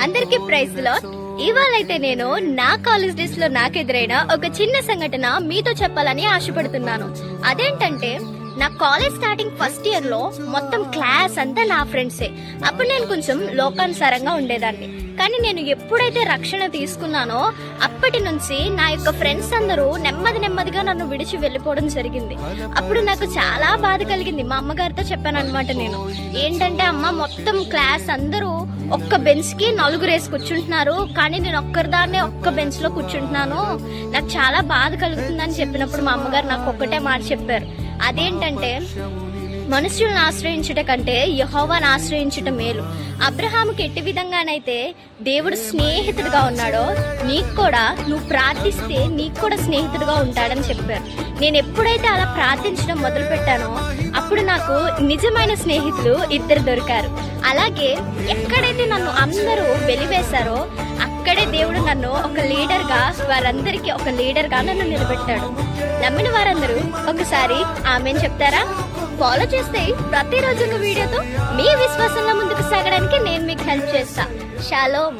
అందరికీ praise lord. ఇవాళైతే నేను నా కాలేజ్ డేస్ లో నాకు ఎదురైన ఒక చిన్న సంఘటన మీతో చెప్పాలని ఆశపడుతున్నాను. అదేంటంటే నా కాలేజ్ స్టార్టింగ్ ఫస్ట్ ఇయర్ లో మొత్తం క్లాస్ అంతా నా ఫ్రెండ్సే. అప్పుడు నేను కొంచెం లోకానుసారంగా ఉండేదాన్ని. కానీ నేను ఎప్పుడైతే రక్షణ తీసుకున్నానో అప్పటి నుంచి నా యొక్క ఫ్రెండ్స్ అందరూ నెమ్మదిగా నన్ను విడిచి వెళ్ళిపోవడం జరిగింది. అప్పుడు నాకు చాలా బాధ కలిగింది. మా అమ్మగారితో చెప్పాను అనమాట. నేను ఏంటంటే, అమ్మ, మొత్తం క్లాస్ అందరూ ఒక్క బెంచ్ కి 4 వేసి కూర్చుంటున్నారు, కానీ నేను ఒక్కరిదాన్నే ఒక్క బెంచ్ లో కూర్చుంటున్నాను, నాకు చాలా బాధ కలుగుతుందని చెప్పినప్పుడు మా అమ్మగారు నాకు ఒక్కటే మాట చెప్పారు. అదేంటంటే, మనుషులను ఆశ్రయించుట కంటే యెహోవాను ఆశ్రయించుట మేలు. అబ్రహాముకి ఎట్టి విధంగానైతే దేవుడు స్నేహితుడిగా ఉన్నాడో, నీకు కూడా నువ్వు ప్రార్థిస్తే నీకు కూడా స్నేహితుడిగా ఉంటాడని చెప్పారు. నేను ఎప్పుడైతే అలా ప్రార్థించడం మొదలు పెట్టానో అప్పుడు నాకు నిజమైన స్నేహితులు 2 దొరికారు. అలాగే ఎక్కడైతే నన్ను అందరూ వెలివేశారో అక్కడే దేవుడు నన్ను ఒక లీడర్ గా, వారందరికీ ఒక లీడర్ గా నన్ను నిలబెట్టాడు. నమ్మిన వారందరూ ఒకసారి ఆమేన్ చెప్తారా? ఫాలో చేస్తే ప్రతిరోజు ఒక వీడియోతో మీ విశ్వాసంలో ముందుకు సాగడానికి నేను మీకు హెల్ప్ చేస్తా. షాలోమ్.